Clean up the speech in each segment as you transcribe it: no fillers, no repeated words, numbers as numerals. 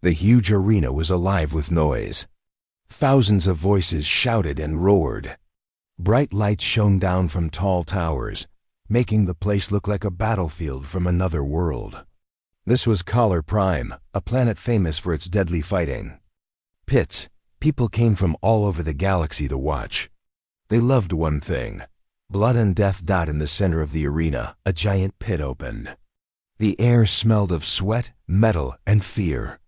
The huge arena was alive with noise. Thousands of voices shouted and roared. Bright lights shone down from tall towers, making the place look like a battlefield from another world. This was Collar Prime, a planet famous for its deadly fighting. Pits. People came from all over the galaxy to watch. They loved one thing. Blood and death. In the center of the arena, a giant pit opened. The air smelled of sweat, metal, and fear.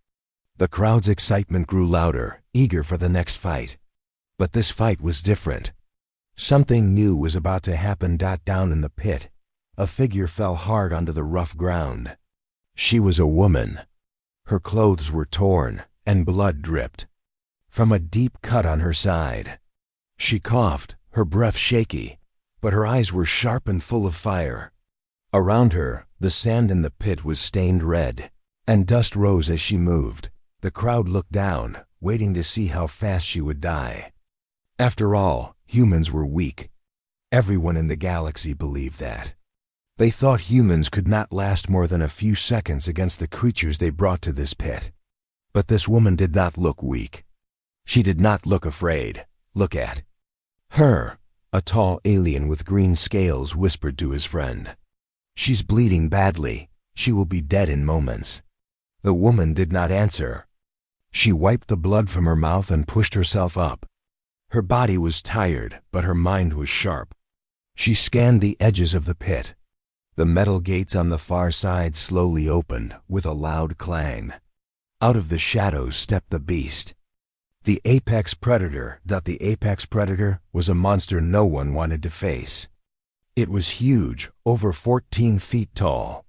The crowd's excitement grew louder, eager for the next fight. But this fight was different. Something new was about to happen. Down in the pit, a figure fell hard onto the rough ground. She was a woman. Her clothes were torn, and blood dripped from a deep cut on her side. She coughed, her breath shaky, but her eyes were sharp and full of fire. Around her, the sand in the pit was stained red, and dust rose as she moved. The crowd looked down, waiting to see how fast she would die. After all, humans were weak. Everyone in the galaxy believed that. They thought humans could not last more than a few seconds against the creatures they brought to this pit. But this woman did not look weak. She did not look afraid. Look at her. A tall alien with green scales whispered to his friend. "She's bleeding badly. She will be dead in moments." The woman did not answer. She wiped the blood from her mouth and pushed herself up. Her body was tired, but her mind was sharp. She scanned the edges of the pit. The metal gates on the far side slowly opened with a loud clang. Out of the shadows stepped the beast. The apex predator. The apex predator was a monster no one wanted to face. It was huge, over 14 feet tall.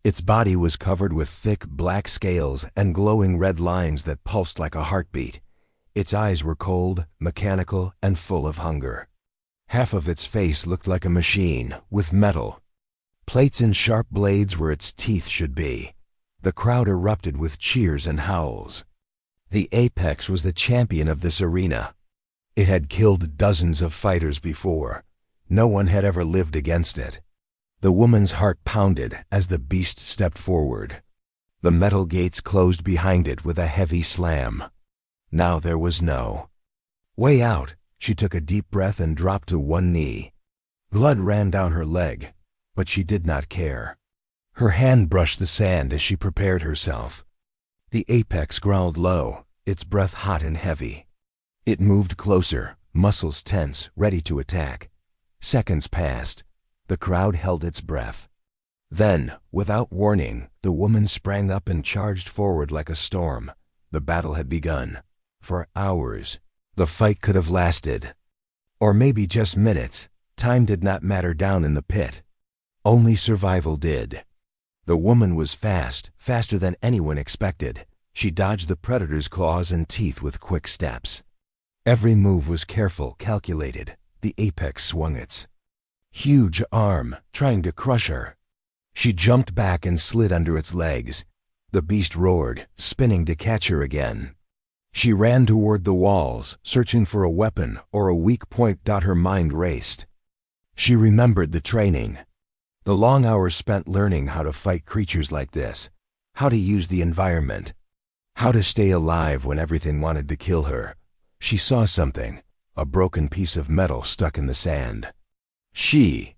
Its body was covered with thick black scales and glowing red lines that pulsed like a heartbeat. Its eyes were cold, mechanical, and full of hunger. Half of its face looked like a machine, with metal. Plates and sharp blades where its teeth should be. The crowd erupted with cheers and howls. The apex was the champion of this arena. It had killed dozens of fighters before. No one had ever lived against it. The woman's heart pounded as the beast stepped forward. The metal gates closed behind it with a heavy slam. Now there was no way out. She took a deep breath and dropped to one knee. Blood ran down her leg, but she did not care. Her hand brushed the sand as she prepared herself. The apex growled low, its breath hot and heavy. It moved closer, muscles tense, ready to attack. Seconds passed. The crowd held its breath. Then, without warning, the woman sprang up and charged forward like a storm. The battle had begun. For hours, the fight could have lasted. Or maybe just minutes. Time did not matter down in the pit. Only survival did. The woman was fast, faster than anyone expected. She dodged the predator's claws and teeth with quick steps. Every move was careful, calculated. The apex swung its huge arm, trying to crush her. She jumped back and slid under its legs. The beast roared, spinning to catch her again. She ran toward the walls, searching for a weapon or a weak point. Her mind raced. She remembered the training. The long hours spent learning how to fight creatures like this, how to use the environment, how to stay alive when everything wanted to kill her. She saw something, a broken piece of metal stuck in the sand. She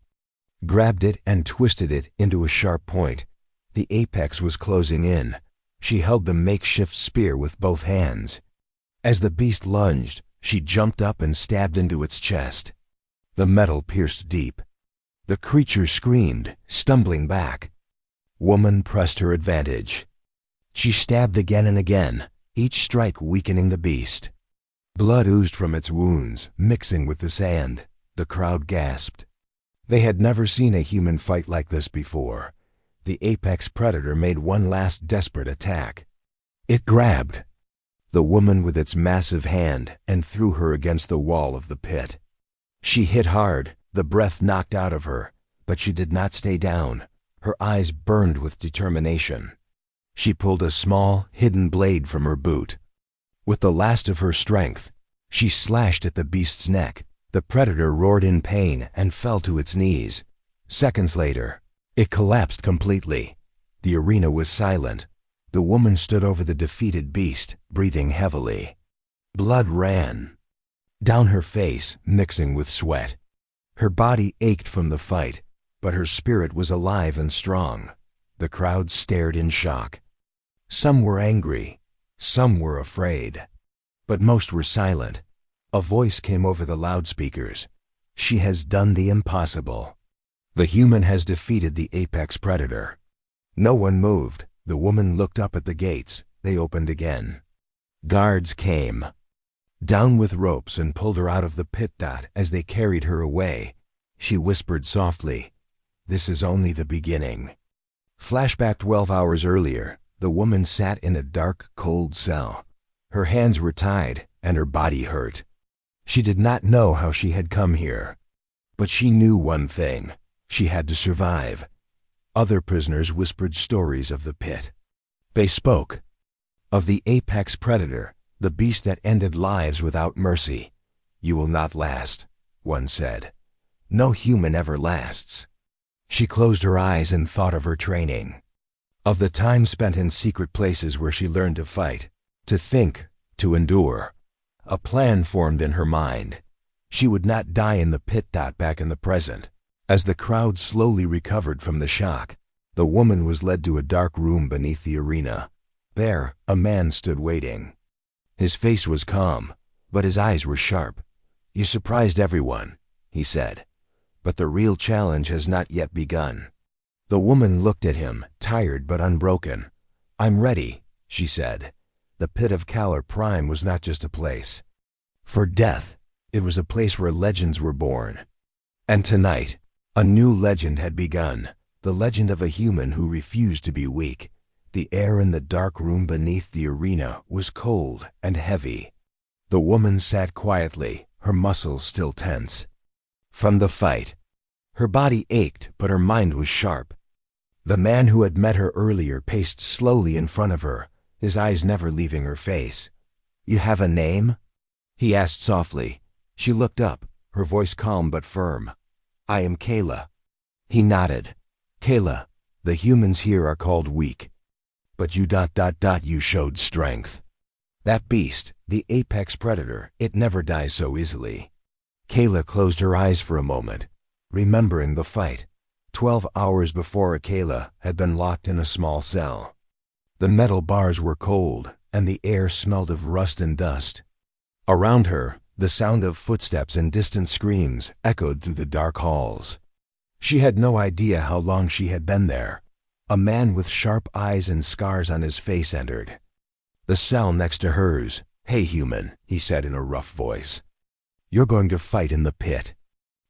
grabbed it and twisted it into a sharp point. The apex was closing in. She held the makeshift spear with both hands. As the beast lunged, she jumped up and stabbed into its chest. The metal pierced deep. The creature screamed, stumbling back. Woman pressed her advantage. She stabbed again and again, each strike weakening the beast. Blood oozed from its wounds, mixing with the sand. The crowd gasped. They had never seen a human fight like this before. The apex predator made one last desperate attack. It grabbed the woman with its massive hand and threw her against the wall of the pit. She hit hard, the breath knocked out of her, but she did not stay down. Her eyes burned with determination. She pulled a small, hidden blade from her boot. With the last of her strength, she slashed at the beast's neck. The predator roared in pain and fell to its knees. Seconds later, it collapsed completely. The arena was silent. The woman stood over the defeated beast, breathing heavily. Blood ran down her face, mixing with sweat. Her body ached from the fight, but her spirit was alive and strong. The crowd stared in shock. Some were angry, some were afraid, but most were silent. A voice came over the loudspeakers. She has done the impossible. The human has defeated the apex predator. No one moved. The woman looked up at the gates. They opened again. Guards came down with ropes and pulled her out of the pit. As they carried her away, she whispered softly, "This is only the beginning." Flashback 12 hours earlier, the woman sat in a dark, cold cell. Her hands were tied, and her body hurt. She did not know how she had come here. But she knew one thing: she had to survive. Other prisoners whispered stories of the pit. They spoke of the apex predator, the beast that ended lives without mercy. "You will not last," one said. "No human ever lasts." She closed her eyes and thought of her training, of the time spent in secret places where she learned to fight, to think, to endure. A plan formed in her mind. She would not die in the pit. Back in the present, as the crowd slowly recovered from the shock, the woman was led to a dark room beneath the arena. There, a man stood waiting. His face was calm, but his eyes were sharp. "You surprised everyone," he said, "but the real challenge has not yet begun." The woman looked at him, tired but unbroken. "I'm ready," she said. The pit of Kalar Prime was not just a place for death. It was a place where legends were born. And tonight, a new legend had begun, the legend of a human who refused to be weak. The air in the dark room beneath the arena was cold and heavy. The woman sat quietly, her muscles still tense from the fight. Her body ached, but her mind was sharp. The man who had met her earlier paced slowly in front of her, his eyes never leaving her face. "You have a name?" he asked softly. She looked up, her voice calm but firm. "I am Kayla." He nodded. "Kayla, the humans here are called weak. But you you showed strength. That beast, the apex predator, it never dies so easily." Kayla closed her eyes for a moment, remembering the fight. 12 hours before, Kayla had been locked in a small cell. The metal bars were cold, and the air smelled of rust and dust. Around her, the sound of footsteps and distant screams echoed through the dark halls. She had no idea how long she had been there. A man with sharp eyes and scars on his face entered the cell next to hers. "Hey, human," he said in a rough voice. "You're going to fight in the pit."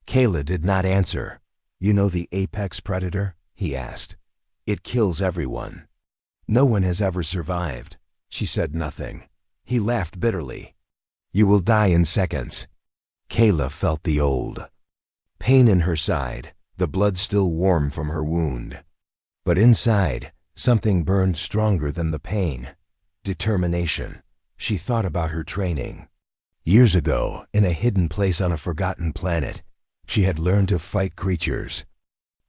Kayla did not answer. "You know the apex predator?" he asked. "It kills everyone. No one has ever survived." She said nothing. He laughed bitterly. "You will die in seconds." Kayla felt the old pain in her side, the blood still warm from her wound. But inside, something burned stronger than the pain. Determination. She thought about her training. Years ago, in a hidden place on a forgotten planet, she had learned to fight creatures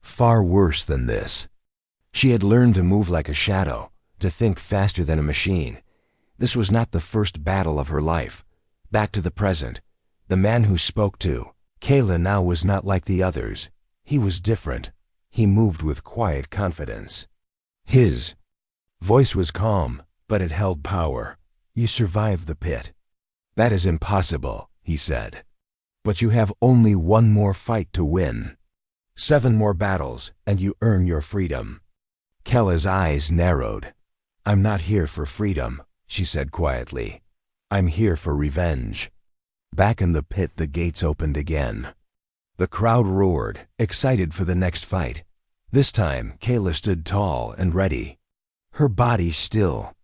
far worse than this. She had learned to move like a shadow, to think faster than a machine. This was not the first battle of her life. Back to the present. The man who spoke to Kayla now was not like the others. He was different. He moved with quiet confidence. His voice was calm, but it held power. "You survived the pit." "That is impossible," he said. "But you have only one more fight to win. 7 more battles, and you earn your freedom." Kayla's eyes narrowed. "I'm not here for freedom," she said quietly. "I'm here for revenge." Back in the pit, the gates opened again. The crowd roared, excited for the next fight. This time, Kayla stood tall and ready. Her body still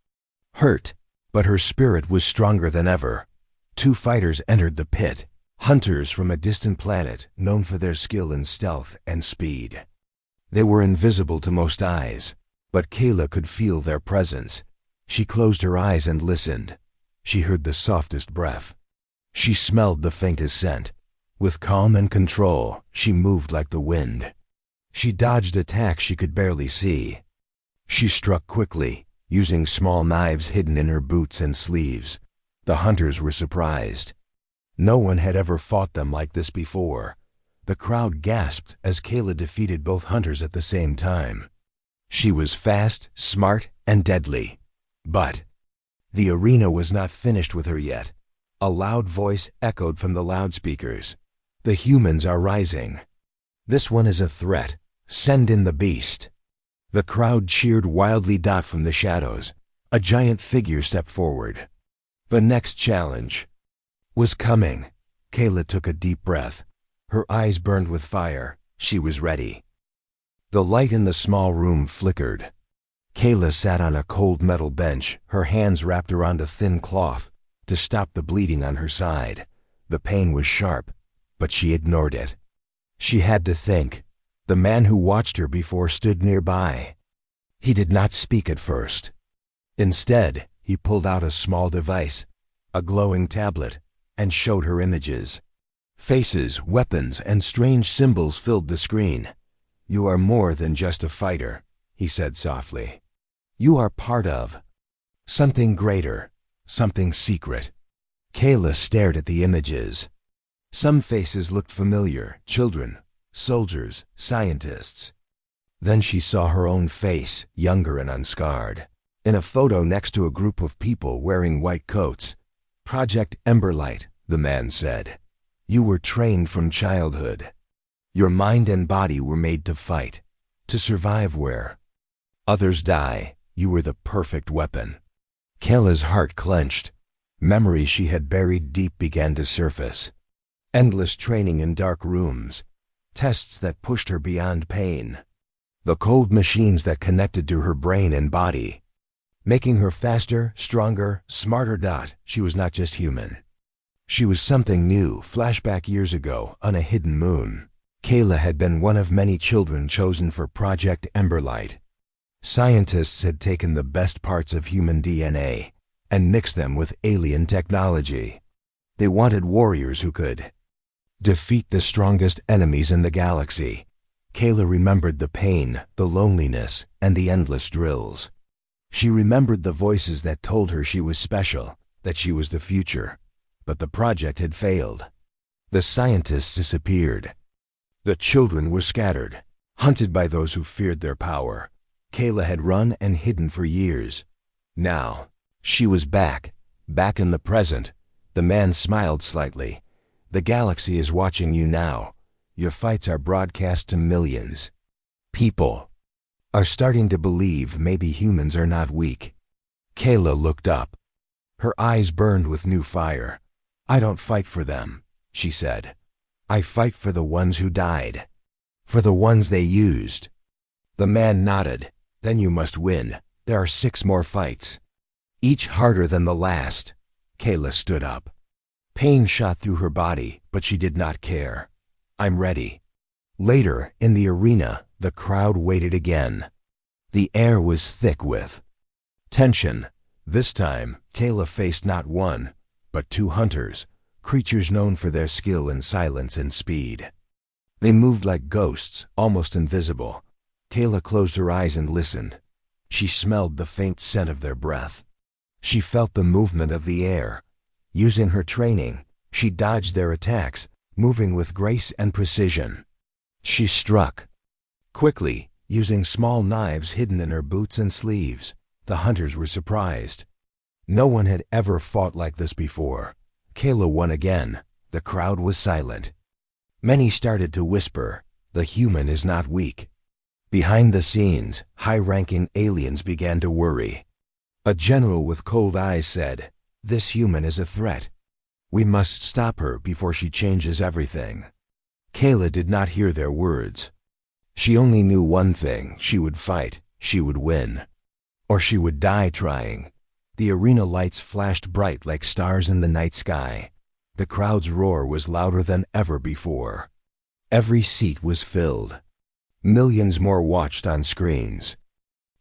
hurt, but her spirit was stronger than ever. 2 fighters entered the pit, hunters from a distant planet known for their skill in stealth and speed. They were invisible to most eyes, but Kayla could feel their presence. She closed her eyes and listened. She heard the softest breath. She smelled the faintest scent. With calm and control, she moved like the wind. She dodged attacks she could barely see. She struck quickly, using small knives hidden in her boots and sleeves. The hunters were surprised. No one had ever fought them like this before. The crowd gasped as Kayla defeated both hunters at the same time. She was fast, smart, and deadly. But the arena was not finished with her yet. A loud voice echoed from the loudspeakers. "The humans are rising. This one is a threat. Send in the beast." The crowd cheered wildly. From the shadows, a giant figure stepped forward. The next challenge was coming. Kayla took a deep breath. Her eyes burned with fire. She was ready. The light in the small room flickered. Kayla sat on a cold metal bench, her hands wrapped around a thin cloth to stop the bleeding on her side. The pain was sharp, but she ignored it. She had to think. The man who watched her before stood nearby. He did not speak at first. Instead, he pulled out a small device, a glowing tablet, and showed her images. Faces, weapons, and strange symbols filled the screen. "You are more than just a fighter," he said softly. "You are part of something greater, something secret." Kayla stared at the images. Some faces looked familiar: children, soldiers, scientists. Then she saw her own face, younger and unscarred, in a photo next to a group of people wearing white coats. "Project Emberlight," the man said. "You were trained from childhood. Your mind and body were made to fight, to survive where others die. You were the perfect weapon." Kayla's heart clenched. Memories she had buried deep began to surface. Endless training in dark rooms, tests that pushed her beyond pain, the cold machines that connected to her brain and body, making her faster, stronger, smarter. She was not just human. She was something new. Flashback years ago, on a hidden moon. Kayla had been one of many children chosen for Project Emberlight. Scientists had taken the best parts of human DNA and mixed them with alien technology. They wanted warriors who could defeat the strongest enemies in the galaxy. Kayla remembered the pain, the loneliness, and the endless drills. She remembered the voices that told her she was special, that she was the future. But the project had failed. The scientists disappeared. The children were scattered, hunted by those who feared their power. Kayla had run and hidden for years. Now, she was back in the present. The man smiled slightly. "The galaxy is watching you now. Your fights are broadcast to millions. People are starting to believe maybe humans are not weak." Kayla looked up. Her eyes burned with new fire. "I don't fight for them," she said. "I fight for the ones who died. For the ones they used." The man nodded. "Then you must win. There are 6 more fights, each harder than the last." Kayla stood up. Pain shot through her body, but she did not care. "I'm ready." Later, in the arena, the crowd waited again. The air was thick with tension. This time, Kayla faced not one, but 2 hunters, creatures known for their skill in silence and speed. They moved like ghosts, almost invisible. Kayla closed her eyes and listened. She smelled the faint scent of their breath. She felt the movement of the air. Using her training, she dodged their attacks, moving with grace and precision. She struck quickly, using small knives hidden in her boots and sleeves. The hunters were surprised. No one had ever fought like this before. Kayla won again. The crowd was silent. Many started to whisper, "The human is not weak." Behind the scenes, high-ranking aliens began to worry. A general with cold eyes said, "This human is a threat. We must stop her before she changes everything." Kayla did not hear their words. She only knew one thing: she would fight, she would win, or she would die trying. The arena lights flashed bright like stars in the night sky. The crowd's roar was louder than ever before. Every seat was filled. Millions more watched on screens.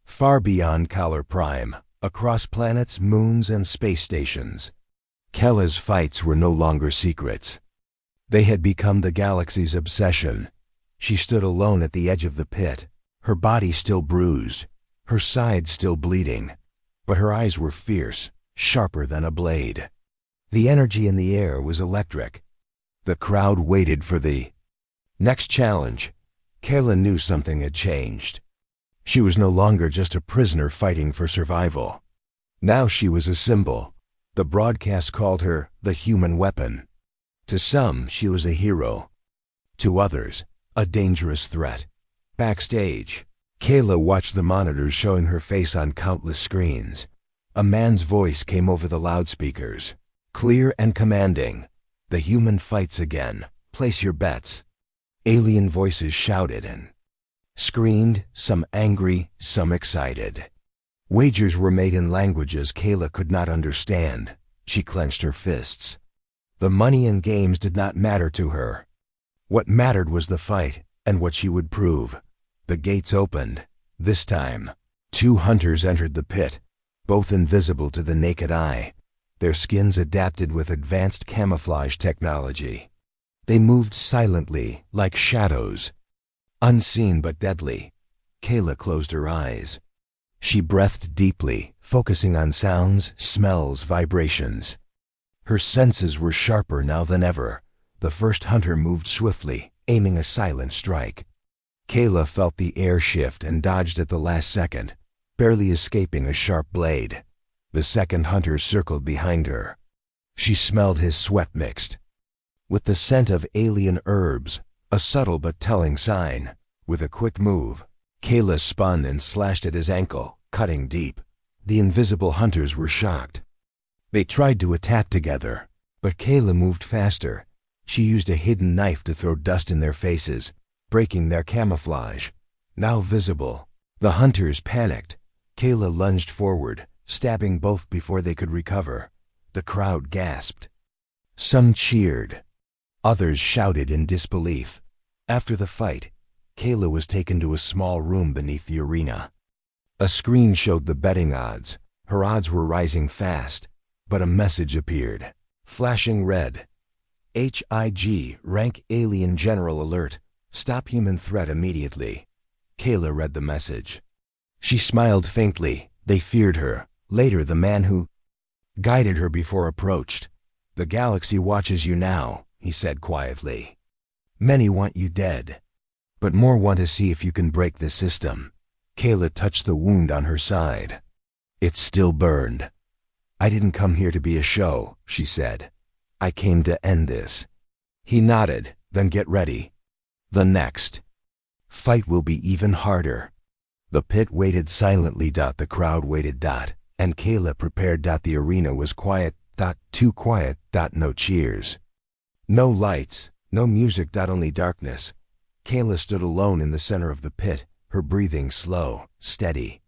Far beyond Collar Prime, across planets, moons, and space stations, Kayla's fights were no longer secrets. They had become the galaxy's obsession. She stood alone at the edge of the pit, her body still bruised, her side still bleeding. but her eyes were fierce, sharper than a blade. The energy in the air was electric. The crowd waited for the next challenge. Kayla knew something had changed. She was no longer just a prisoner fighting for survival. Now she was a symbol. The broadcast called her the human weapon. To some, she was a hero. To others, a dangerous threat. Backstage, Kayla watched the monitors showing her face on countless screens. A man's voice came over the loudspeakers, clear and commanding. "The human fights again. Place your bets." Alien voices shouted and screamed, some angry, some excited. Wagers were made in languages Kayla could not understand. She clenched her fists. The money and games did not matter to her. What mattered was the fight and what she would prove. The gates opened. This time, 2 hunters entered the pit, both invisible to the naked eye. Their skins adapted with advanced camouflage technology. They moved silently, like shadows. Unseen but deadly, Kayla closed her eyes. She breathed deeply, focusing on sounds, smells, vibrations. Her senses were sharper now than ever. The first hunter moved swiftly, aiming a silent strike. Kayla felt the air shift and dodged at the last second, barely escaping a sharp blade. The second hunter circled behind her. She smelled his sweat mixed with the scent of alien herbs, a subtle but telling sign. With a quick move, Kayla spun and slashed at his ankle, cutting deep. The invisible hunters were shocked. They tried to attack together, but Kayla moved faster. She used a hidden knife to throw dust in their faces, breaking their camouflage. Now visible, the hunters panicked. Kayla lunged forward, stabbing both before they could recover. The crowd gasped. Some cheered. Others shouted in disbelief. After the fight, Kayla was taken to a small room beneath the arena. A screen showed the betting odds. Her odds were rising fast, but a message appeared, flashing red. HIG, rank alien general alert. Stop human threat immediately. Kayla read the message. She smiled faintly. They feared her. Later, the man who guided her before approached. "The galaxy watches you now," he said quietly. "Many want you dead, but more want to see if you can break the system." Kayla touched the wound on her side. It still burned. "I didn't come here to be a show," she said. "I came to end this." He nodded. "Then get ready. The next fight will be even harder." The pit waited silently. The crowd waited. And Kayla prepared. The arena was quiet. Too quiet. No cheers. No lights. No music. Only darkness. Kayla stood alone in the center of the pit, her breathing slow, steady.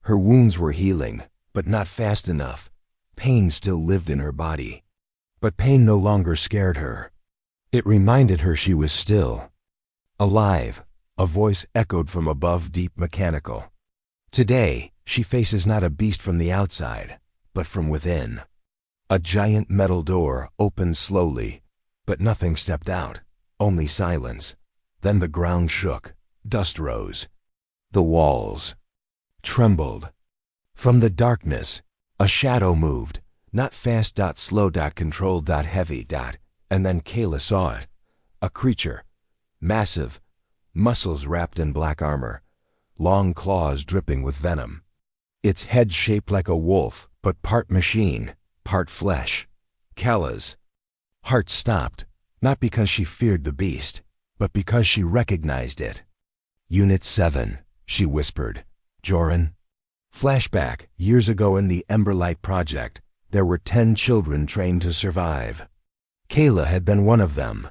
Her wounds were healing, but not fast enough. Pain still lived in her body. But pain no longer scared her. It reminded her she was still alive. A voice echoed from above, deep, mechanical. Today, she faces not a beast from the outside, but from within. A giant metal door opened slowly, but nothing stepped out, only silence. Then the ground shook, dust rose. The walls trembled. From the darkness, a shadow moved, not fast. Slow. Controlled. Heavy. And then Kayla saw it. A creature, massive, muscles wrapped in black armor, long claws dripping with venom. Its head shaped like a wolf, but part machine, part flesh. Kayla's heart stopped, not because she feared the beast, but because she recognized it. "Unit 7, she whispered. "Joran." Flashback, years ago in the Emberlight Project, there were 10 children trained to survive. Kayla had been one of them.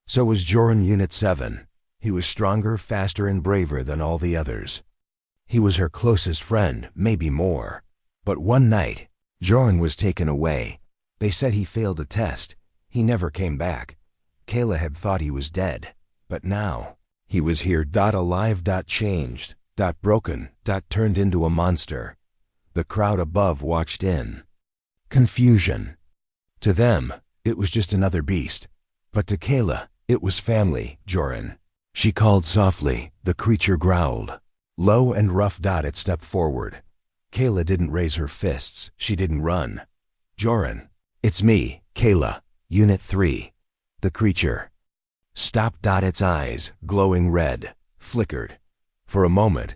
So was Joran. Unit 7. He was stronger, faster, and braver than all the others. He was her closest friend, maybe more. But one night, Joran was taken away. They said he failed a test. He never came back. Kayla had thought he was dead. But now, he was here. Alive. Changed. Broken. Turned into a monster. The crowd above watched in confusion. To them, it was just another beast. But to Kayla, it was family. "Joran." She called softly. The creature growled. Low and rough. It stepped forward. Kayla didn't raise her fists. She didn't run. Joran. It's me, Kayla. Unit 3. The creature. Stopped. Its eyes, glowing red, flickered. For a moment,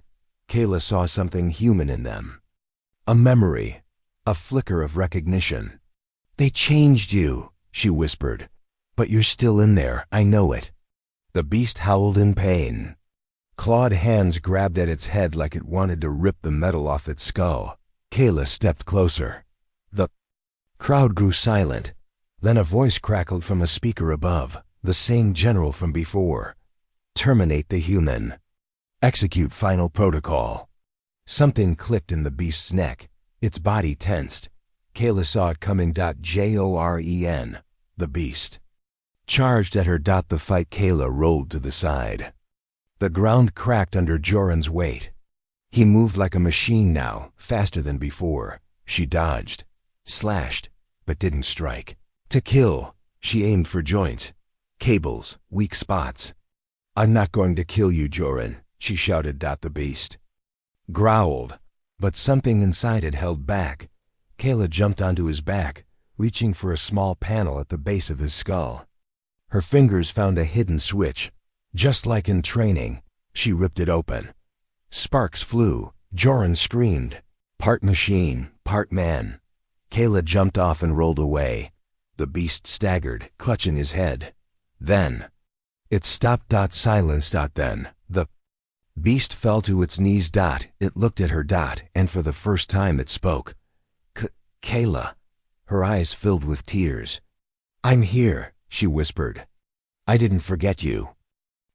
Kayla saw something human in them. A memory. A flicker of recognition. They changed you, she whispered. But you're still in there, I know it. The beast howled in pain. Clawed hands grabbed at its head like it wanted to rip the metal off its skull. Kayla stepped closer. The crowd grew silent. Then a voice crackled from a speaker above, the same general from before. Terminate the human. Execute final protocol. Something clicked in the beast's neck. Its body tensed. Kayla saw it coming. Joren. The beast charged at her. The fight. Kayla rolled to the side. The ground cracked under Joran's weight. He moved like a machine now, faster than before. She dodged, slashed, but didn't strike. To kill, she aimed for joints, cables, weak spots. I'm not going to kill you, Joran, she shouted. The beast growled, but something inside it held back. Kayla jumped onto his back, reaching for a small panel at the base of his skull. Her fingers found a hidden switch. Just like in training, she ripped it open. Sparks flew. Joran screamed. Part machine, part man. Kayla jumped off and rolled away. The beast staggered, clutching his head. Then it stopped. Silence. Then the beast fell to its knees. It looked at her. And for the first time it spoke. Kayla. Her eyes filled with tears. I'm here, she whispered. I didn't forget you.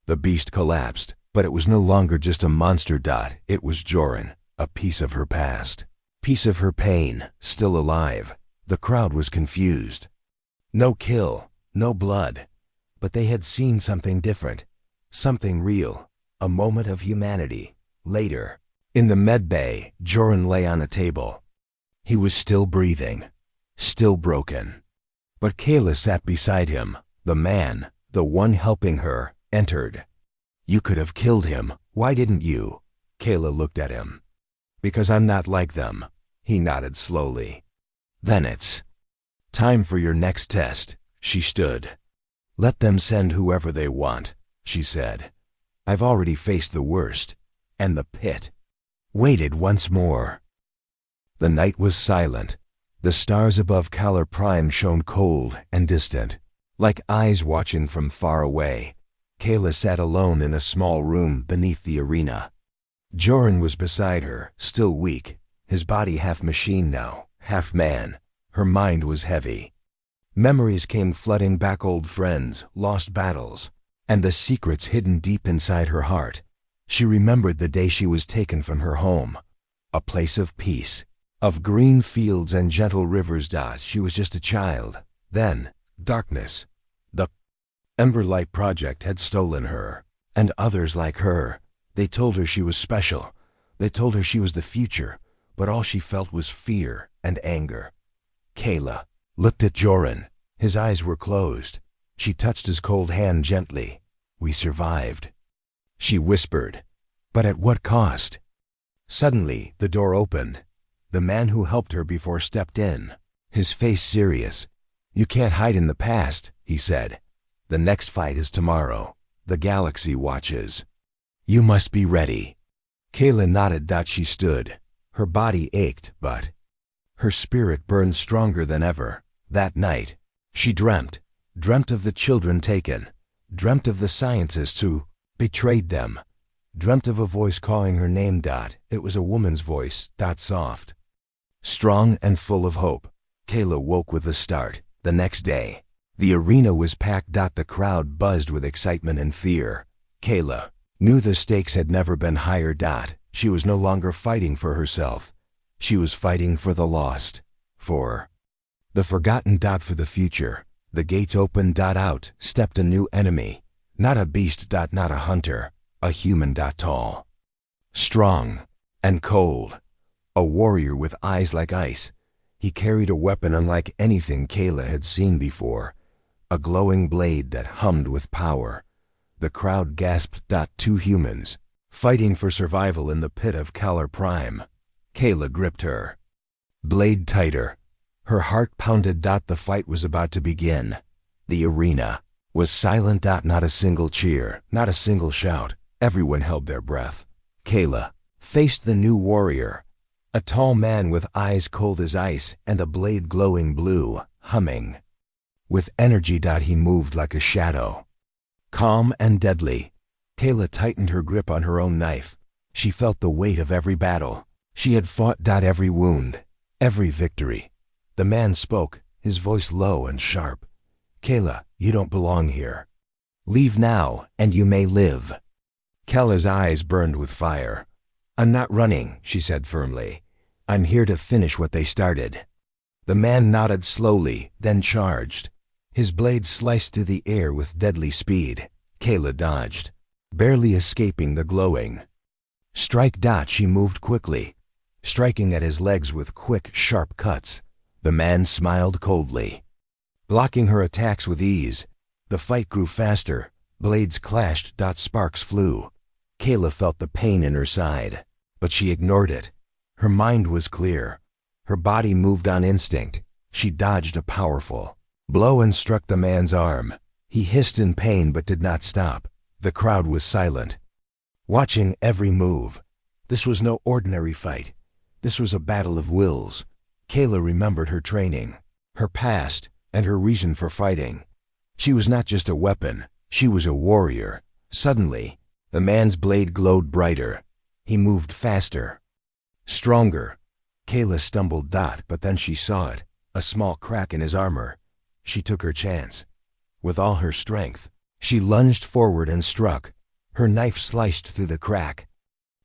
The beast collapsed, but it was no longer just a monster. It was Joran, a piece of her past. Piece of her pain, still alive. The crowd was confused. No kill, no blood. But they had seen something different. Something real. A moment of humanity. Later, in the med bay, Joran lay on a table. He was still breathing. Still broken. But Kayla sat beside him. The man, the one helping her, entered. You could have killed him. Why didn't you? Kayla looked at him. Because I'm not like them. He nodded slowly. Then it's time for your next test. She stood. Let them send whoever they want, she said. I've already faced the worst. And the pit. Waited once more. The night was silent. The stars above Calar Prime shone cold and distant, like eyes watching from far away. Kayla sat alone in a small room beneath the arena. Joran was beside her, still weak, his body half machine now, half man. Her mind was heavy. Memories came flooding back, old friends, lost battles, and the secrets hidden deep inside her heart. She remembered the day she was taken from her home, a place of peace, of green fields and gentle rivers. She was just a child. Then, darkness. The Emberlight Project had stolen her, and others like her. They told her she was special. They told her she was the future, but all she felt was fear and anger. Kayla looked at Joran. His eyes were closed. She touched his cold hand gently. We survived, she whispered. But at what cost? Suddenly, the door opened. The man who helped her before stepped in, his face serious. You can't hide in the past, he said. The next fight is tomorrow. The galaxy watches. You must be ready. Kayla nodded. She stood. Her body ached, but her spirit burned stronger than ever. That night, she dreamt of the children taken, dreamt of the scientists who betrayed them, dreamt of a voice calling her name. It was a woman's voice, soft, strong and full of hope. Kayla woke with a start. The next day, the arena was packed. The crowd buzzed with excitement and fear. Kayla knew the stakes had never been higher. She was no longer fighting for herself. She was fighting for the lost, for the forgotten. For the future. The gates opened. Out stepped a new enemy. Not a beast. Not a hunter. A human. Tall, strong, and cold. A warrior with eyes like ice. He carried a weapon unlike anything Kayla had seen before. A glowing blade that hummed with power. The crowd gasped. Two humans, fighting for survival in the pit of Calar Prime. Kayla gripped her blade tighter. Her heart pounded. The fight was about to begin. The arena was silent. Not a single cheer, not a single shout. Everyone held their breath. Kayla faced the new warrior, a tall man with eyes cold as ice and a blade glowing blue, humming. With energy. He moved like a shadow, calm and deadly. Kayla tightened her grip on her own knife. She felt the weight of every battle. She had fought. Every wound, every victory. The man spoke, his voice low and sharp. Kayla, you don't belong here. Leave now, and you may live. Kayla's eyes burned with fire. I'm not running, she said firmly. I'm here to finish what they started. The man nodded slowly, then charged. His blade sliced through the air with deadly speed. Kayla dodged, barely escaping the glowing strike. She moved quickly, striking at his legs with quick, sharp cuts. The man smiled coldly, blocking her attacks with ease. The fight grew faster. Blades clashed. Sparks flew. Kayla felt the pain in her side, but she ignored it. Her mind was clear. Her body moved on instinct. She dodged a powerful blow and struck the man's arm. He hissed in pain but did not stop. The crowd was silent, watching every move. This was no ordinary fight. This was a battle of wills. Kayla remembered her training, her past, and her reason for fighting. She was not just a weapon, she was a warrior. Suddenly, the man's blade glowed brighter. He moved faster, stronger. Kayla stumbled. But then she saw it, a small crack in his armor. She took her chance. With all her strength, she lunged forward and struck. Her knife sliced through the crack,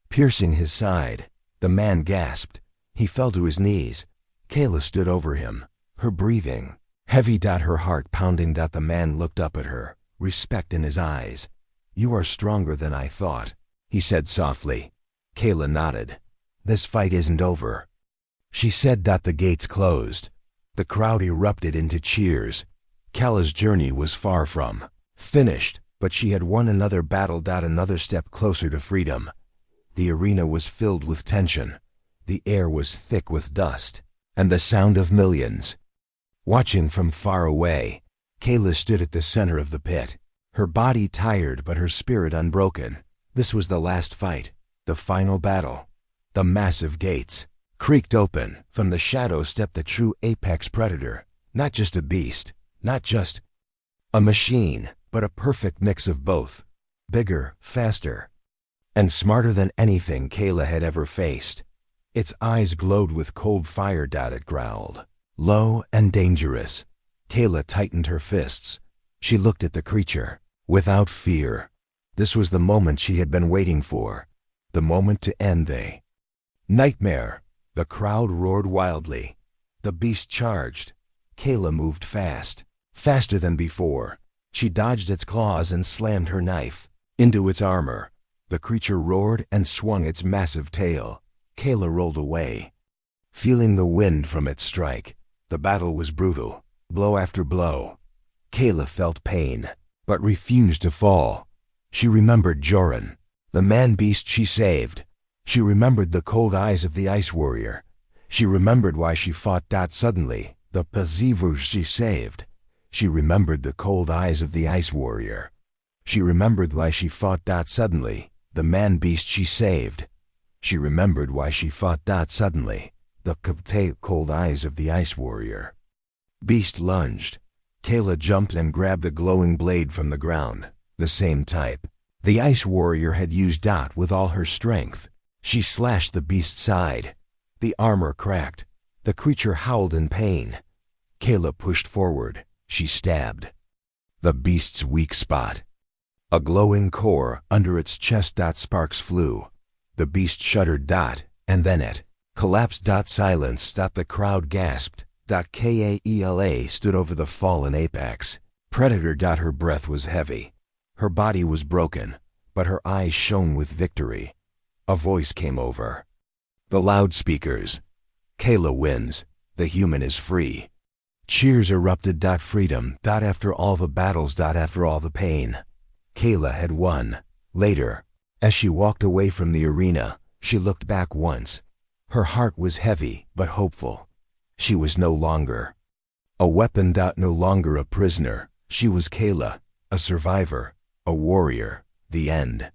piercing his side. The man gasped. He fell to his knees. Kayla stood over him, her breathing heavy. Her heart pounding. The man looked up at her, respect in his eyes. You are stronger than I thought, he said softly. Kayla nodded. This fight isn't over, she said. The gates closed. The crowd erupted into cheers. Kayla's journey was far from finished, but she had won another battle. Another step closer to freedom. The arena was filled with tension. The air was thick with dust and the sound of millions. Watching from far away, Kayla stood at the center of the pit, her body tired but her spirit unbroken. This was the last fight, the final battle. The massive gates creaked open. From the shadows stepped the true apex predator. Not just a beast, not just a machine, but a perfect mix of both. Bigger, faster, and smarter than anything Kayla had ever faced. Its eyes glowed with cold fire. It growled, low and dangerous. Kayla tightened her fists. She looked at the creature, without fear. This was the moment she had been waiting for. The moment to end the nightmare. The crowd roared wildly. The beast charged. Kayla moved fast, faster than before. She dodged its claws and slammed her knife into its armor. The creature roared and swung its massive tail. Kayla rolled away, feeling the wind from its strike. The battle was brutal, blow after blow. Kayla felt pain, but refused to fall. She remembered Joran, the man-beast she saved. She remembered the cold eyes of the ice warrior. She remembered why she fought. Suddenly, the Pazivu she saved. She remembered the cold eyes of the ice warrior. She remembered why she fought. Suddenly, the man-beast she saved. She remembered why she fought. Suddenly, the cold eyes of the ice warrior. Beast lunged. Kayla jumped and grabbed the glowing blade from the ground, the same type the ice warrior had used. With all her strength, she slashed the beast's side. The armor cracked. The creature howled in pain. Kayla pushed forward. She stabbed the beast's weak spot, a glowing core under its chest. Sparks flew. The beast shuddered. And then it collapsed. Silence. The crowd gasped. Kayla stood over the fallen apex predator. Her breath was heavy. Her body was broken, but her eyes shone with victory. A voice came over the loudspeakers. Kayla wins. The human is free. Cheers erupted. Freedom. After all the battles. After all the pain, Kayla had won. Later, as she walked away from the arena, she looked back once. Her heart was heavy but hopeful. She was no longer a weapon, no longer a prisoner. She was Kayla, a survivor, a warrior. The end.